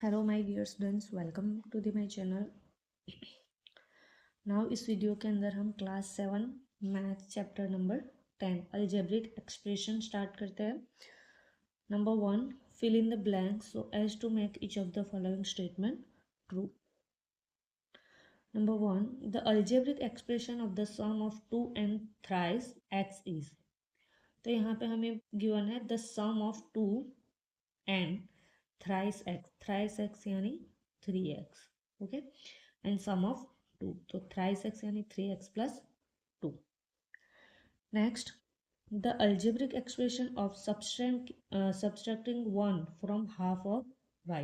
Hello my dear students, welcome to the my channel. Now इस video के अंदर हम class 7 math chapter number 10 algebraic expression start करते हैं। Number 1, fill in the blank so as to make each of the following statement true. Number 1, the algebraic expression of the sum of 2 and thrice x is. तो यहाँ पे हमें given है the sum of 2 and thrice x यानी 3x, okay, and some of 2, तो thrice x यानी 3x plus 2। Next, the algebraic expression of subtracting 1 from half of y।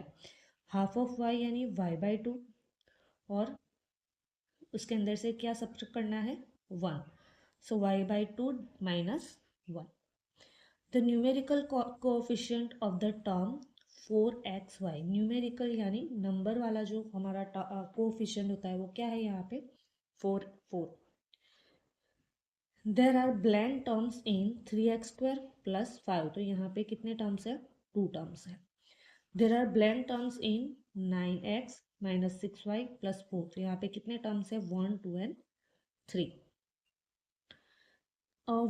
Half of y यानी y by 2, और उसके अंदर से क्या सब्ट्रैक्ट करना है 1, सो y by 2 minus 1। The numerical coefficient of the term 4xy, numerical यानी नंबर वाला जो हमारा कोएफिशिएंट होता है वो क्या है यहाँ पे 4। There are blank terms in 3x² plus 5, तो यहाँ पे कितने टर्म्स है 2 टर्म्स है। There are blank terms in 9x minus 6y plus 4, तो यहाँ पे कितने टर्म्स है 1, 2 and 3।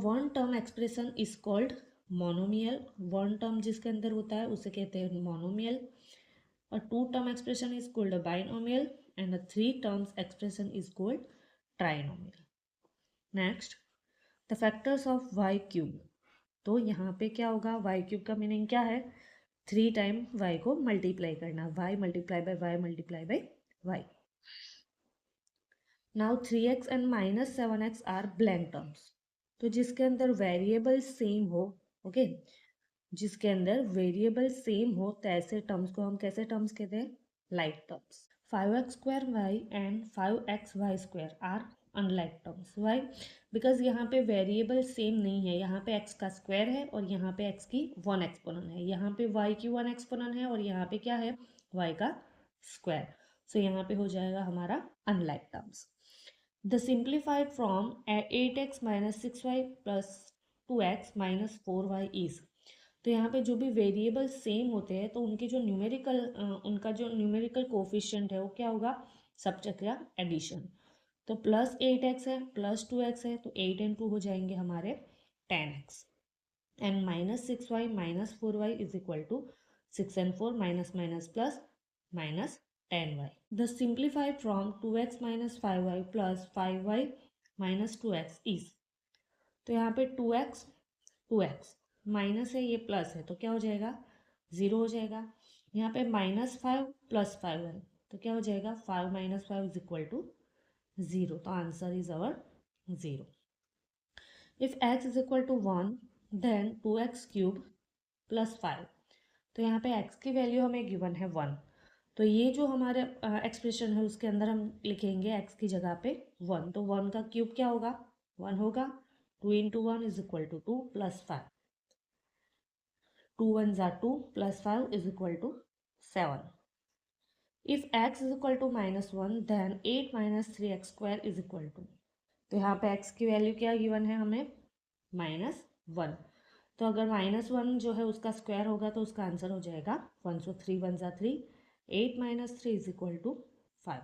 One term expression is called monomial. One term जिसके अंदर होता है उसे कहते हैं मोनोमियल। और two term expression is called binomial and three terms expression is called trinomial. Next, the factors of y cube. तो यहाँ पे क्या होगा, वाई क्यूब का मीनिंग क्या है 3 टाइम वाई को मल्टीप्लाई करना, y multiply by y multiply by y. Now 3x and minus 7x are blank terms. तो जिसके अंदर वेरिएबल सेम हो, ओके, जिसके अंदर वेरिएबल सेम हो तो ऐसे टर्म्स को हम कैसे टर्म्स कहते हैं, like terms. 5x² and 5xy² are unlike terms. Why? Because यहाँ पे वेरिएबल सेम नहीं है, यहाँ पे x का स्क्वायर है और यहाँ पे x की 1 एक्सपोनेंट है, यहाँ पे y की 1 एक्सपोनेंट है और यहाँ पे क्या है y का स्क्वायर, सो यहाँ पे हो जाएगा हमारा unlike terms. The simplified from 8x minus 6y plus 2x minus 4y is. तो यहाँ पे जो भी वेरिएबल सेम होते हैं तो उनके जो उनका जो न्यूमेरिकल कोफिशिएंट है वो क्या होगा, सब्ट्रैक्ट या एडिशन। तो प्लस 8x है प्लस 2x है, तो 8 एंड 2 हो जाएंगे हमारे 10x, and minus 6y minus 4y is equal to 6 and 4 minus minus plus minus 10y। The simplified from 2x minus 5y plus 5y minus 2x is. तो यहाँ पे 2x minus है, ये प्लस है, तो क्या हो जाएगा 0 हो जाएगा। यहाँ पे -5 प्लस 5 है, तो क्या हो जाएगा 5 माइनस 5 इज इक्वल टू 0, तो answer is our 0। If x is equal to 1 then 2x³ plus 5। तो यहाँ पे x की वैल्यू हमें गिवन है 1, तो ये जो हमारे एक्सप्रेशन है उसके अंदर हम लिखेंगे x की जगह पे 1, तो 1 का क्यूब क्या होगा 1 होगा। 2 into 1 is equal to 2 plus 5, 2 1 ज़ा 2 plus 5 is equal to 7। If x is equal to -1 then 8 minus 3x² is equal to. तो यहाँ पे x की वैल्यू क्या गिवन है हमें -1, तो अगर -1 जो है उसका स्क्वायर होगा तो उसका आंसर हो जाएगा 1, सो 3 1 ज़ा 3, 8 minus 3 is equal to 5।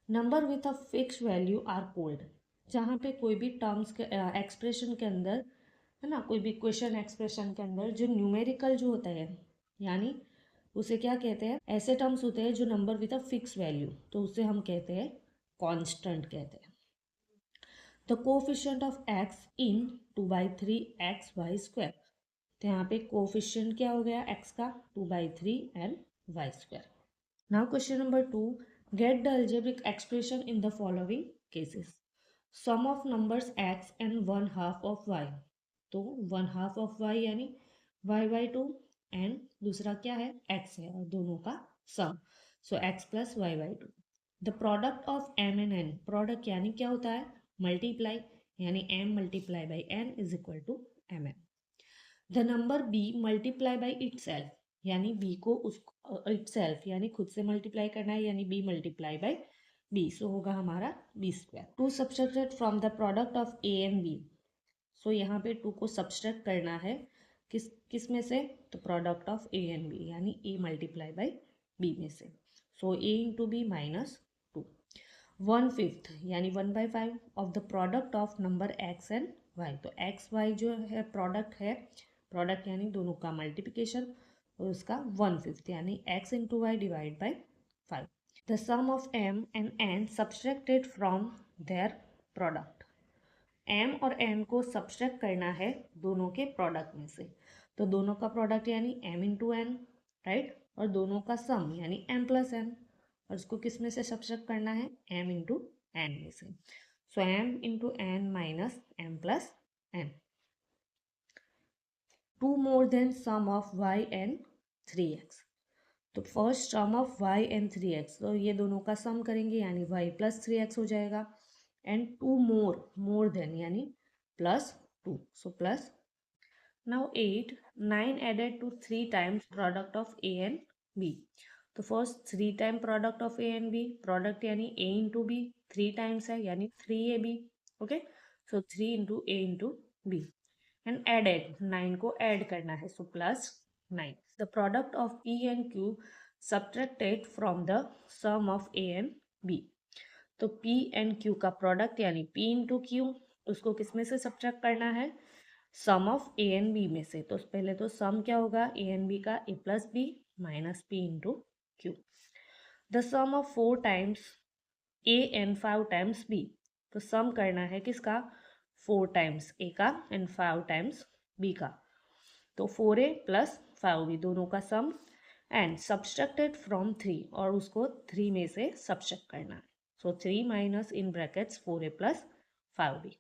Number with a fix value are called. जहाँ पे कोई भी टर्म्स के एक्सप्रेशन के अंदर है ना, कोई भी क्वेश्चन एक्सप्रेशन के अंदर जो न्यूमेरिकल जो होता है, यानी उसे क्या कहते हैं, ऐसे टर्म्स होते हैं जो number with a fix value, तो उसे हम कहते हैं कांस्टेंट कहते हैं। The coefficient of x in 2/3xy²। तो यहाँ पे कोफिशिएंट क्या हो गया x का 2/3 and y²। Now question number 2, get the algebraic expression in the following cases. Sum of numbers x and 1/2 of y। तो 1/2 ऑफ y यानी y/2 एंड दूसरा क्या है x है, और दोनों का सम, सो x प्लस y/2। The product of m and n, product यानी क्या होता है मल्टीप्लाई, यानी m multiply by n is equal to mn। The number b multiply by itself, यानी b को उस इटसेल्फ यानी खुद से मल्टीप्लाई करना है, यानी b multiply by b, so होगा हमारा b²। To subtracted from the product of a and b, so यहाँ पे 2 को सब्सट्रैक्ट करना है किस में से? तो product of a and b, यानी ए मल्टीप्लाई बाई बी में से। So a into b minus 2। 1/5 यानी 1/5 of the product of number x and y. तो एक्स वाई जो है प्रोडक्ट यानी दोनों का मल्टीप्लिकेशन, और उसका 1/5 यानी x into y divide by 5। The sum of m and n subtracted from their product. M और एन को सब्सट्रैक्ट करना है दोनों के प्रोडक्ट में से। तो दोनों का प्रोडक्ट यानी एम इंटू एन, राइट, और दोनों का सम यानी एम प्लस एन, और इसको किस में से सब्सट्रैक्ट करना है? एम इंटू एन में से। So M into N minus M plus N. 2 more than sum of Y and 3x। तो first sum of y and 3x, तो ये दोनों का सम करेंगे यानी y प्लस 3x हो जाएगा। एंड 2 मोर देन यानी plus 2, so plus. Now 8 9 added to 3 times product of a and b। तो first 3 time product of a and b, product यानी a इंटू बी, 3 टाइम्स है यानी 3ab। Okay, so 3 into a into b। And added 9 को add करना है, so plus 9। The product of p and q subtracted from the sum of a and b। तो p and q का product यानी p into q, उसको किस में से सब्ट्रैक्ट करना है? Sum of a and b में से। तो पहले तो सम क्या होगा a एंड b का? a plus b minus p into q. The sum of 4 times a and 5 times b। तो सम करना है किसका? 4 टाइम्स a का एंड 5 टाइम्स b का। तो 4a प्लस 5b दोनों का सम, एंड सब्सट्रैक्टेड फ्रॉम 3, और उसको 3 में से सब्सट्रैक्ट करना है। सो 3 minus in brackets 4a plus 5b।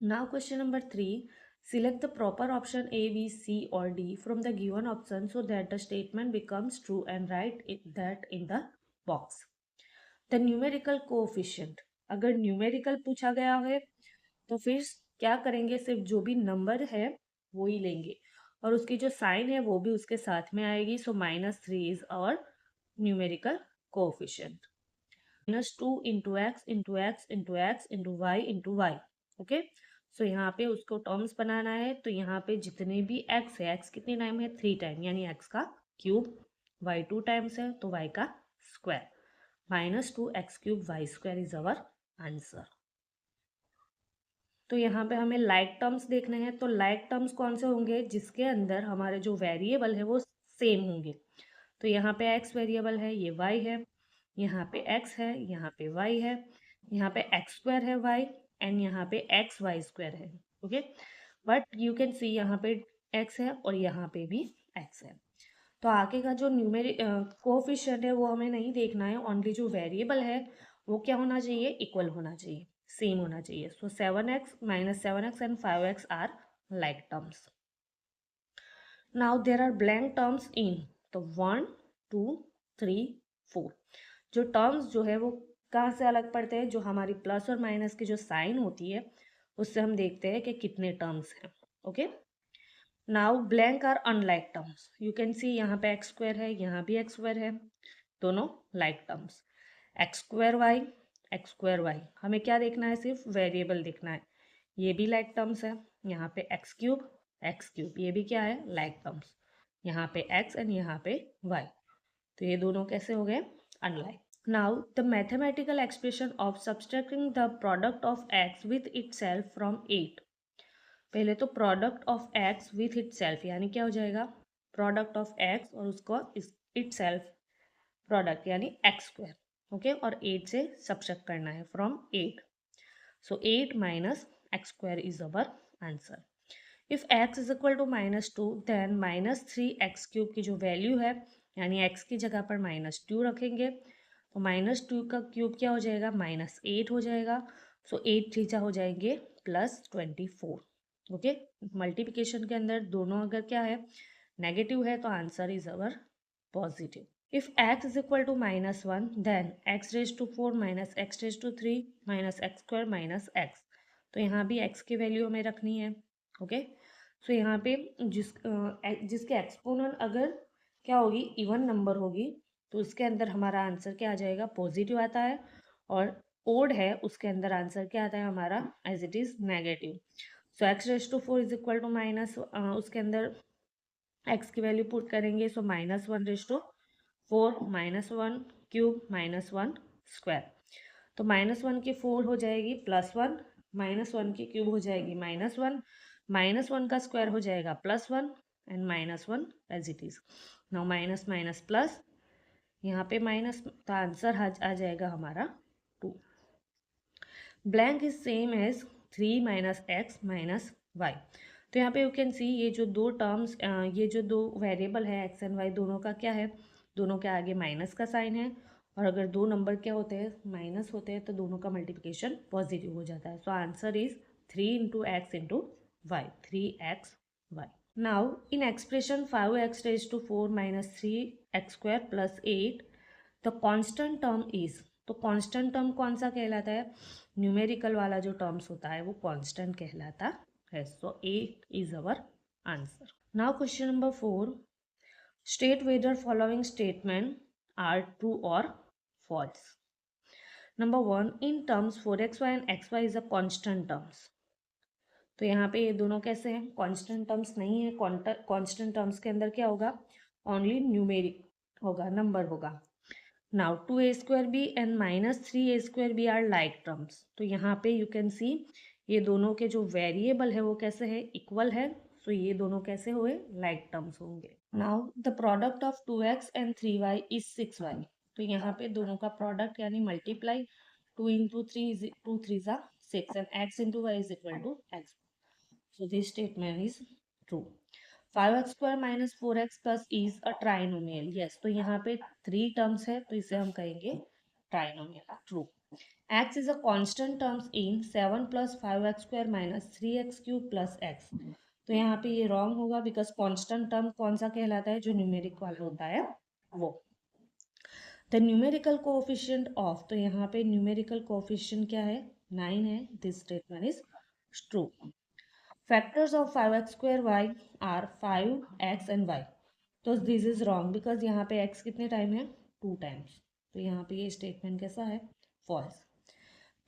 Now question number 3. Select the proper option A, B, C or D from the given option so that the statement becomes true and write that in the box. The numerical coefficient. अगर numerical पूछा गया है तो फिर क्या करेंगे? सिर्फ जो भी नंबर है वो ही लेंगे, और उसकी जो साइन है वो भी उसके साथ में आएगी। So -3 is our numerical coefficient. -2 into x into x into x into Y into Y. Okay, so यहाँ पे उसको टर्म्स बनाना है। तो यहाँ पे जितने भी एक्स है, एक्स कितने टाइम है? 3 टाइम, यानी एक्स का क्यूब। वाई 2 टाइम्स है तो वाई का square. -2x³ y square is our answer. तो यहाँ पे हमें लाइक टर्म्स देखने हैं। तो लाइक टर्म्स कौन से होंगे? जिसके अंदर हमारे जो वेरिएबल है वो सेम होंगे। तो यहाँ पे x वेरिएबल है, ये y है, यहाँ पे x है, यहाँ पे y है, यहाँ पे x² है y, एंड यहाँ पे xy² है। Okay, but you can see यहाँ पे x है और यहाँ पे भी x है। तो आगे का जो न्यूमेरिक कोएफिशिएंट है वो हमें नहीं देखना है, ओनली जो वेरिएबल है वो क्या होना चाहिए? इक्वल होना चाहिए, सेम होना चाहिए। So 7x -7x and 5x are like terms. Now there are blank terms in, तो 1 2 3 4। जो टर्म्स जो है वो कहाँ से अलग पड़ते हैं? जो हमारी प्लस और माइनस की जो साइन होती है उससे हम देखते हैं कि कितने टर्म्स हैं। Okay, now blank are unlike terms. You can see यहाँ पे x² है, यहाँ भी x² है, दोनों लाइक टर्म्स। x² y हमें क्या देखना है? सिर्फ वेरिएबल देखना है। ये भी लाइक टर्म्स है। यहाँ पे x³ ये भी क्या है? Like terms. यहाँ पे x एंड यहाँ पे y, तो ये दोनों कैसे हो गए? Unlike. Now the mathematical expression of subtracting the product of x with itself from 8। पहले तो product of x with itself यानी क्या हो जाएगा? प्रोडक्ट ऑफ x और उसको इटसेल्फ प्रोडक्ट यानी x²। ओके, और 8 से सब्ट्रैक्ट करना है from 8। So 8 minus x² is our answer. If x is equal to -2 then -3x³ की जो वैल्यू है, यानी x की जगह पर -2 रखेंगे, तो -2 का क्यूब क्या हो जाएगा? -8 हो जाएगा। सो 8 थ्रीजा हो जाएंगे +24। ओके, मल्टीप्लिकेशन के अंदर दोनों अगर क्या है? नेगेटिव है, तो answer is our positive. If x is equal to -1 then x raised to 4 minus x raised to 3 minus x² minus x। तो यहाँ भी x की वैल्यू हमें रखनी है। ओके, सो यहाँ पे जिसके एक्सपोनेंट अगर क्या होगी? इवन नंबर होगी, तो उसके अंदर हमारा आंसर क्या आ जाएगा? पॉजिटिव आता है। और ओड है उसके अंदर आंसर क्या आता है हमारा? As it is negative. So x raised to 4 is equal to minus उसके अंदर एक्स की वैल्यू पुट करेंगे, सो -1/4 -1³ -1² तो -1 की 4 हो जाएगी +1, -1 की क्यूब हो जाएगी -1, -1 का स्क्वायर हो जाएगा +1 and -1 as it is. Now minus minus plus, यहाँ पे माइनस, तो आंसर आ जाएगा हमारा 2। Blank is same as 3 - x - y। तो यहाँ पे यू कैन सी ये जो दो टर्म्स, ये जो दो वेरिएबल है x एंड y, दोनों का क्या है, दोनों के आगे माइनस का साइन है, और अगर दो नंबर क्या होते हैं, माइनस होते हैं, तो दोनों का मल्टीप्लिकेशन पॉजिटिव हो जाता है। So answer is 3 × x × y, 3xy। Now in expression 5x⁴ - 3x² + 8 the constant term is, तो कांस्टेंट टर्म कौन सा कहलाता है, न्यूमेरिकल वाला जो टर्म्स होता है वो कांस्टेंट कहलाता है। So 8 is our answer. Now question number 4, state whether following statement are true और false. Number 1, in terms 4xy and xy is a constant terms. तो यहाँ पे ये दोनों कैसे हैं, कांस्टेंट टर्म्स नहीं है। कांस्टेंट टर्म्स के अंदर क्या होगा, ओनली न्यूमेरिक होगा, नंबर होगा। Now 2a² and -3a² are like terms. तो यहाँ पे यू कैन सी ये दोनों के जो वेरिएबल है वो कैसे है, इक्वल है। सो ये दोनों कैसे हुए, लाइक टर्म्स होंगे। Now the product of 2x and 3y is 6y। तो यहाँ पे दोनों का प्रोडक्ट यानी multiply, 2 × 3 is 2 3 6 and x × y is equal to x। So this statement is true. 5x² - 4x plus is a trinomial. Yes, तो यहाँ पे 3 terms है, तो इसे हम कहेंगे trinomial. True. x is a constant terms in 7 + 5x² - 3x³ + x। तो यहाँ पे ये रॉन्ग होगा, बिकॉज कांस्टेंट टर्म कौन सा कहलाता है, जो न्यूमेरिक वाला होता है वो। द न्यूमेरिकल कोएफिशिएंट ऑफ, तो यहाँ पे न्यूमेरिकल कोएफिशिएंट क्या है, 9 है। This statement is true. Factors of 5x² y are 5, x and y। तो दिस इज रॉन्ग, बिकॉज यहाँ पे x कितने टाइम है, 2 टाइम्स। तो यहाँ पे ये स्टेटमेंट कैसा है, false.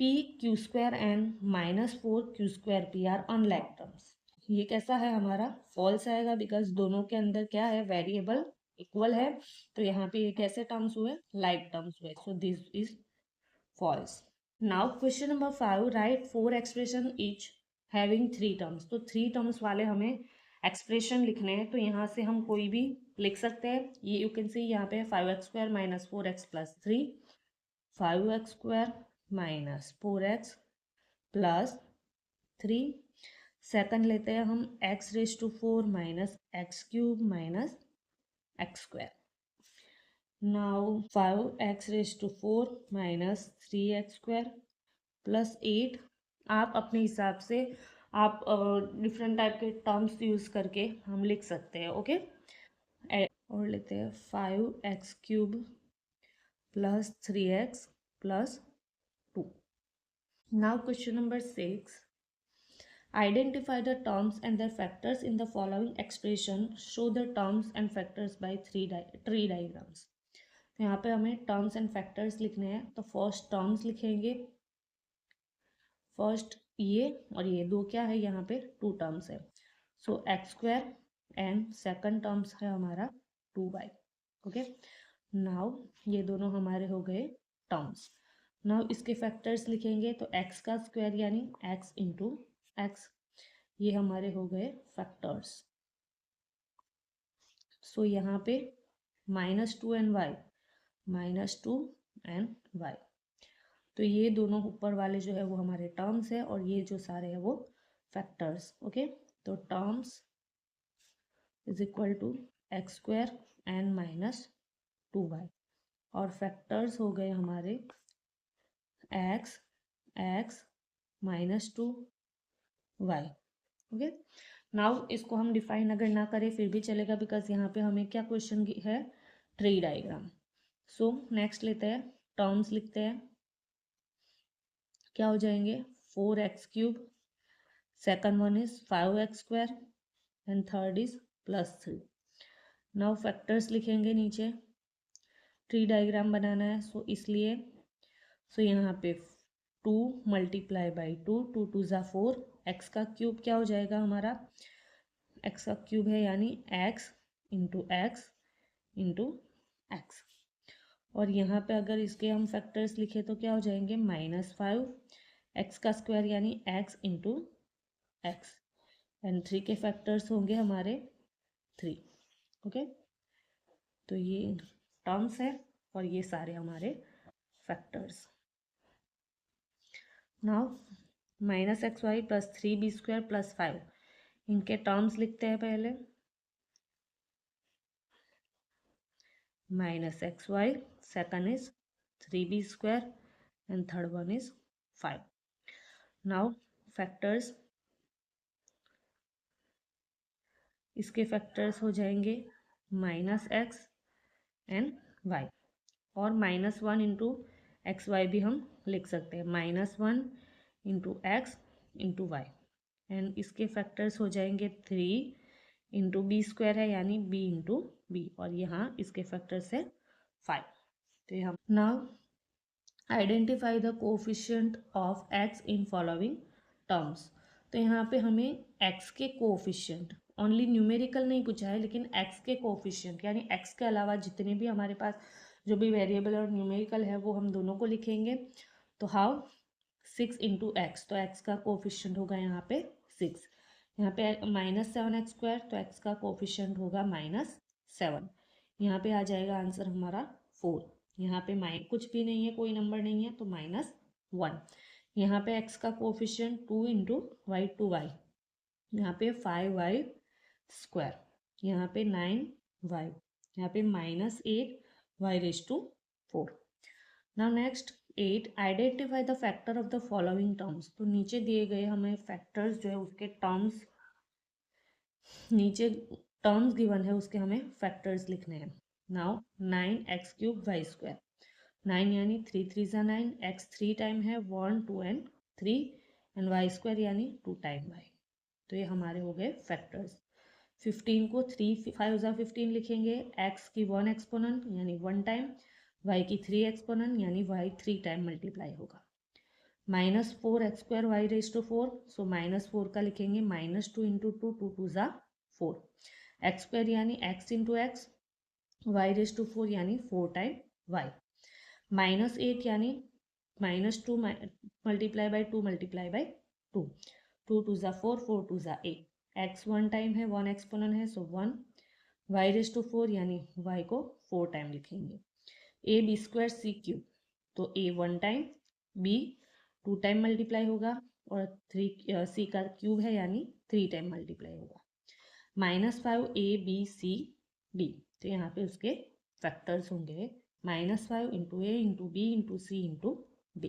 p² and -4q² p are unlike terms. ये कैसा है हमारा, फॉल्स आएगा, बिकॉज दोनों के अंदर क्या है, वेरिएबल इक्वल है। तो यहाँ पे ये कैसे टर्म्स हुए, लाइक टर्म्स हुए। So this is false. Now question number 5, write 4 expression each having 3 terms. तो 3 टर्म्स वाले हमें एक्सप्रेशन लिखने हैं, तो यहाँ से हम कोई भी लिख सकते हैं। ये यू कैन सी यहाँ पे 5x² - 4x + 3, 5x² - 4x + 3। Second लेते हैं हम x⁴ - x³ - x²। Now 5x⁴ - 3x² + 8। आप अपने हिसाब से आप डिफरेंट टाइप के टर्म्स यूज करके हम लिख सकते हैं। ओके, और लेते हैं 5x³ + 3x + 2। Now question number 6, identify the terms and their factors in the following expression, show the terms and factors by tree diagrams। तो यहाँ पे हमें टर्म्स एंड फैक्टर्स लिखने हैं। तो फर्स्ट टर्म्स लिखेंगे, फर्स्ट ये और ये दो क्या है, यहाँ पे 2 टर्म्स है। सो x² एंड सेकंड टर्म्स है हमारा 2y। ओके, नाउ ये दोनों हमारे हो गए टर्म्स। नाउ इसके फैक्टर्स लिखेंगे, तो x का स्क्वायर यानी x × x, ये हमारे हो गए फैक्टर्स। सो यहाँ पे -2 एंड y, -2 एंड y। तो ये दोनों ऊपर वाले जो है वो हमारे टर्म्स है, और ये जो सारे हैं वो फैक्टर्स। ओके, तो terms is equal to x² and -2y, और फैक्टर्स हो गए हमारे x, x -2y। Okay, now इसको हम डिफाइन अगर ना करें फिर भी चलेगा, बिकॉज यहाँ पे हमें क्या क्वेश्चन है, ट्री डायग्राम। सो नेक्स्ट लेते हैं, टर्म्स लिखते हैं, क्या हो जाएंगे, 4x³ second one is 5x² and third is +3। Now factors लिखेंगे नीचे, ट्री डायग्राम बनाना है, सो इसलिए यहाँ पे 2 × 2, 2 2 4, x का क्यूब क्या हो जाएगा हमारा, x का क्यूब है यानी x into x into x. और यहाँ पे अगर इसके हम फैक्टर्स लिखे तो क्या हो जाएंगे, -5 एक्स का स्क्वायर यानी एक्स इंटू एक्स, एंड 3 के फैक्टर्स होंगे हमारे 3। ओके, तो ये टर्म्स है और ये सारे हमारे factors. Now -xy plus 3b² plus 5, इनके टर्म्स लिखते हैं पहले। -xy, second is 3b² and third one is 5. Now factors, इसके फैक्टर्स हो जाएंगे -x एंड y, और -1 इंटू एक्स वाई भी हम लिख सकते हैं, -1 into x into y, and इसके फैक्टर्स हो जाएंगे 3 इंटू b² है यानी b इंटू बी, और यहाँ इसके फैक्टर्स है 5। तो हम now identify the coefficient of x in following terms. तो यहाँ पे हमें x के कोफिशिएंट, ओनली न्यूमेरिकल नहीं पूछा है, लेकिन x के कोफिशिएंट यानी x के अलावा जितने भी हमारे पास जो भी वेरिएबल और न्यूमेरिकल है वो हम दोनों को लिखेंगे। तो हाउ, 6 इंटू एक्स, तो x का कोफिशिएंट होगा यहाँ पे 6। यहाँ पे -7x², तो x का कोफिशिएंट होगा -7। यहाँ पे आ जाएगा आंसर हमारा 4। यहाँ पे कुछ भी नहीं है, कोई नंबर नहीं है, तो -1। यहाँ पे x का coefficient 2 into y two y, यहाँ पे 5y², यहाँ पे 9y, यहाँ पे -8y⁴। Now next 8, identify the factor of the following terms. तो नीचे दिए गए हमें फैक्टर्स जो है उसके टर्म्स, नीचे टर्म्स गिवन है उसके हमें फैक्टर्स लिखने हैं। नाउ 9x³ y², 9 यानी 3 3 ज़ा 9, x 3 टाइम है 1 2 एंड 3, एंड y² यानी 2 टाइम y। तो ये हमारे हो गए फैक्टर्स। 15 को 3 5 ज़ा 15 लिखेंगे, x की 1 एक्सपोनेंट यानी 1 टाइम, y की 3 एक्सपोनेंट यानी y 3 टाइम मल्टीप्लाई होगा। -4x² y⁴, सो -4 का लिखेंगे -2 इंटू 2, 2 2 ज़ा 4, x² यानी x इंटू एक्स, y⁴ यानी 4 टाइम y, -8 यानी -2 मल्टीप्लाई बाई 2 मल्टीप्लाई बाई 2, 2 2 ज़ा 4, 4 2 ज़ा 8, x 1 टाइम है 1 एक्सपोनेंट है, सो 1, y⁴ यानी y को 4 टाइम लिखेंगे। ab² c³, तो a 1 time, b 2 time multiply होगा, और 3 c का क्यूब है यानी 3 टाइम मल्टीप्लाई होगा। -5 a b c d, तो यहाँ पे उसके फैक्टर्स होंगे -5 into a into b into c into d।